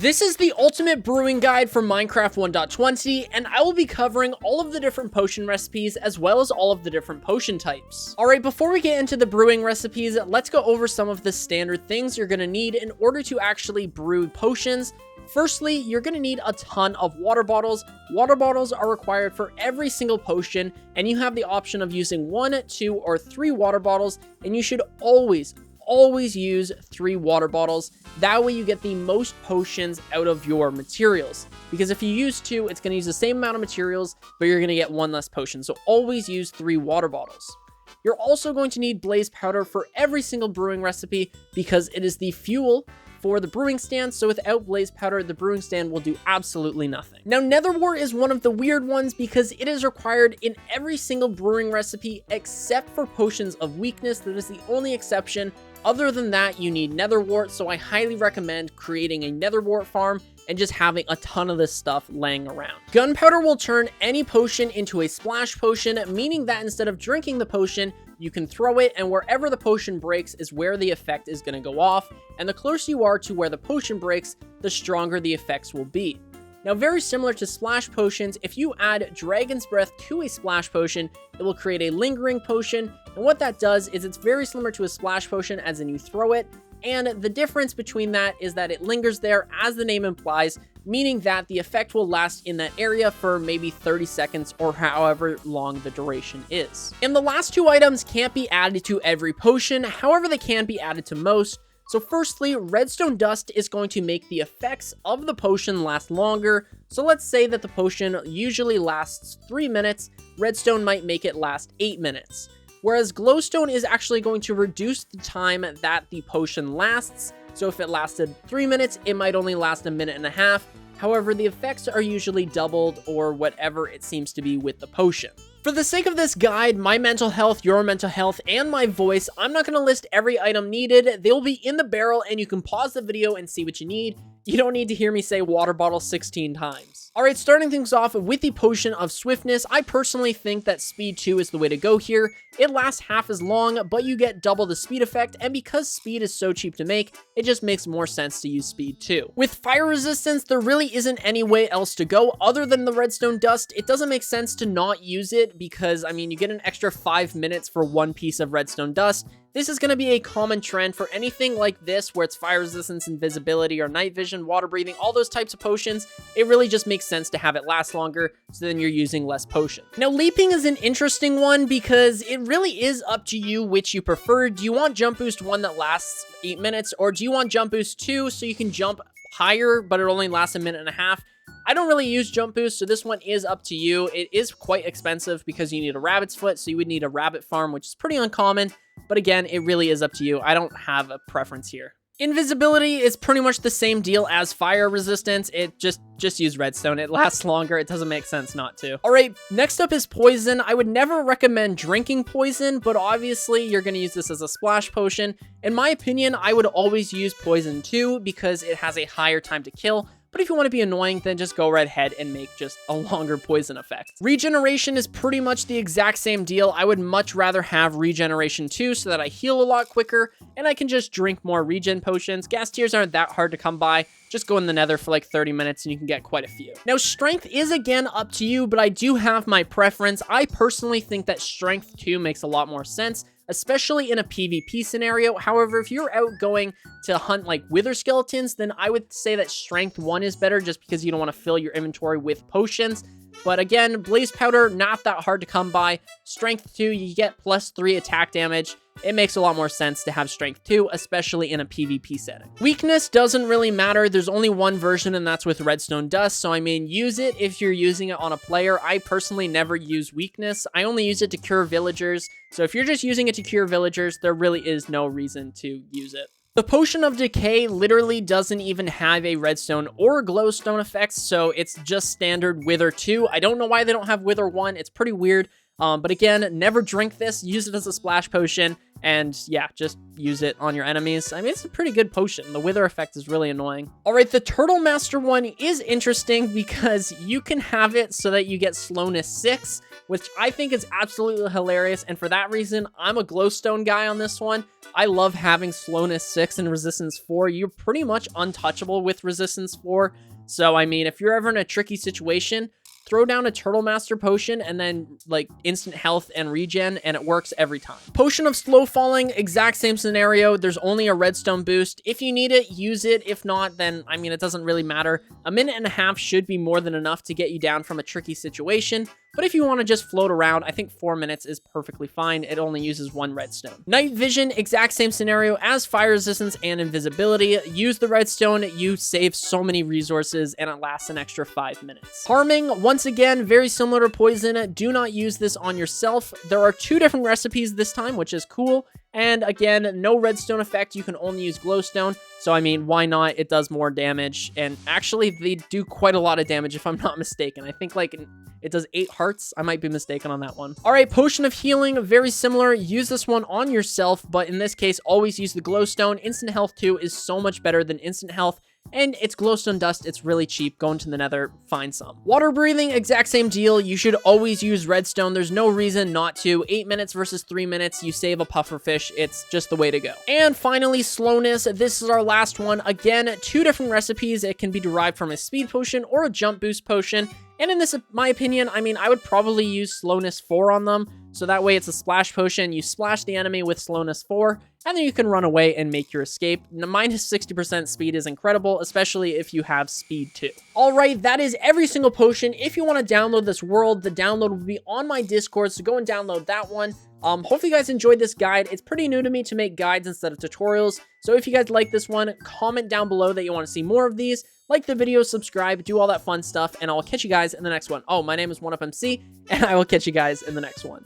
This is the ultimate brewing guide for Minecraft 1.20, and I will be covering all of the different potion recipes as well as all of the different potion types. Alright, before we get into the brewing recipes, let's go over some of the standard things you're going to need in order to actually brew potions. Firstly, you're going to need a ton of water bottles. Water bottles are required for every single potion, and you have the option of using 1, 2, or 3 water bottles, and you should always use 3 water bottles. That way you get the most potions out of your materials, because if you use 2, it's going to use the same amount of materials, but you're going to get 1 less potion. So always use 3 water bottles. You're also going to need blaze powder for every single brewing recipe because it is the fuel for the brewing stand. So without blaze powder, the brewing stand will do absolutely nothing. Now, nether wart is one of the weird ones because it is required in every single brewing recipe except for potions of weakness. That is the only exception. Other than that, you need nether wart, so I highly recommend creating a nether wart farm and just having a ton of this stuff laying around. Gunpowder will turn any potion into a splash potion, meaning that instead of drinking the potion, you can throw it, and wherever the potion breaks is where the effect is going to go off, and the closer you are to where the potion breaks, the stronger the effects will be. Now, very similar to splash potions, if you add Dragon's Breath to a splash potion, it will create a lingering potion, and what that does is it's very similar to a splash potion, as in you throw it, and the difference between that is that it lingers there, as the name implies, meaning that the effect will last in that area for maybe 30 seconds or however long the duration is. And the last 2 items can't be added to every potion, however they can be added to most. So firstly, redstone dust is going to make the effects of the potion last longer. So let's say that the potion usually lasts 3 minutes, redstone might make it last 8 minutes. Whereas glowstone is actually going to reduce the time that the potion lasts. So if it lasted 3 minutes, it might only last a minute and a half. However, the effects are usually doubled or whatever it seems to be with the potion. For the sake of this guide, my mental health, your mental health, and my voice, I'm not going to list every item needed. They'll be in the barrel and you can pause the video and see what you need. You don't need to hear me say water bottle 16 times. Alright, starting things off with the potion of swiftness, I personally think that speed 2 is the way to go here. It lasts half as long, but you get double the speed effect, and because speed is so cheap to make, it just makes more sense to use speed 2. With fire resistance, there really isn't any way else to go other than the redstone dust. It doesn't make sense to not use it because, I mean, you get an extra 5 minutes for 1 piece of redstone dust. This is going to be a common trend for anything like this where it's fire resistance, invisibility, or night vision, water breathing, all those types of potions. It really just makes sense to have it last longer, so then you're using less potion. Now, leaping is an interesting one because it really is up to you which you prefer. Do you want jump boost 1 that lasts 8 minutes, or do you want jump boost 2 so you can jump higher, but it only lasts a minute and a half? I don't really use jump boost, so this one is up to you. It is quite expensive because you need a rabbit's foot, so you would need a rabbit farm, which is pretty uncommon. But again, it really is up to you. I don't have a preference here. Invisibility is pretty much the same deal as fire resistance. It just use redstone. It lasts longer. It doesn't make sense not to. All right, next up is poison. I would never recommend drinking poison, but obviously you're going to use this as a splash potion. In my opinion, I would always use poison 2 because it has a higher time to kill. But if you want to be annoying, then just go right ahead and make just a longer poison effect. Regeneration is pretty much the exact same deal. I would much rather have regeneration 2 so that I heal a lot quicker and I can just drink more regen potions. Gas tiers aren't that hard to come by. Just go in the nether for like 30 minutes and you can get quite a few. Now, strength is again up to you, but I do have my preference. I personally think that strength 2 makes a lot more sense, especially in a PvP scenario. However, if you're out going to hunt like wither skeletons, then I would say that strength 1 is better just because you don't want to fill your inventory with potions. But again, blaze powder, not that hard to come by. Strength 2, you get +3 attack damage. It makes a lot more sense to have strength 2, especially in a PvP setting. Weakness doesn't really matter. There's only one version, and that's with redstone dust. So, I mean, use it if you're using it on a player. I personally never use weakness. I only use it to cure villagers. So if you're just using it to cure villagers, there really is no reason to use it. The Potion of Decay literally doesn't even have a redstone or glowstone effects, so it's just standard Wither 2. I don't know why they don't have Wither 1. It's pretty weird. But again, never drink this. Use it as a splash potion. And yeah, just use it on your enemies. I mean, it's a pretty good potion. The wither effect is really annoying. All right, the Turtle Master one is interesting because you can have it so that you get slowness 6, which I think is absolutely hilarious. And for that reason, I'm a glowstone guy on this one. I love having slowness 6 and resistance 4. You're pretty much untouchable with resistance 4. So, I mean, if you're ever in a tricky situation, throw down a Turtle Master potion and then like instant health and regen, and it works every time. Potion of Slow Falling, exact same scenario. There's only a redstone boost. If you need it, use it. If not, then I mean, it doesn't really matter. A minute and a half should be more than enough to get you down from a tricky situation. But if you want to just float around, I think 4 minutes is perfectly fine. It only uses 1 redstone. Night Vision, exact same scenario as fire resistance and invisibility. Use the redstone, you save so many resources, and it lasts an extra 5 minutes. Harming, once again, very similar to Poison. Do not use this on yourself. There are 2 different recipes this time, which is cool. And again, no redstone effect. You can only use glowstone. So, I mean, why not? It does more damage. And actually, they do quite a lot of damage if I'm not mistaken. I think like it does 8 hearts. I might be mistaken on that one. All right, Potion of Healing, very similar. Use this one on yourself, but in this case, always use the glowstone. Instant health 2 is so much better than instant health. And it's glowstone dust. It's really cheap. Go into the nether, find some. Water breathing, exact same deal. You should always use redstone. There's no reason not to. 8 minutes versus 3 minutes. You save a pufferfish. It's just the way to go. And finally, slowness. This is our last one. Again, 2 different recipes. It can be derived from a speed potion or a jump boost potion. And in this, my opinion, I mean, I would probably use slowness 4 on them. So that way it's a splash potion. You splash the enemy with slowness 4, and then you can run away and make your escape. Minus 60% speed is incredible, especially if you have speed 2. All right, that is every single potion. If you want to download this world, the download will be on my Discord, so go and download that one. Hopefully you guys enjoyed this guide. It's pretty new to me to make guides instead of tutorials. So if you guys like this one, comment down below that you want to see more of these. Like the video, subscribe, do all that fun stuff, and I'll catch you guys in the next one. Oh, my name is 1.20 MC, and I will catch you guys in the next one.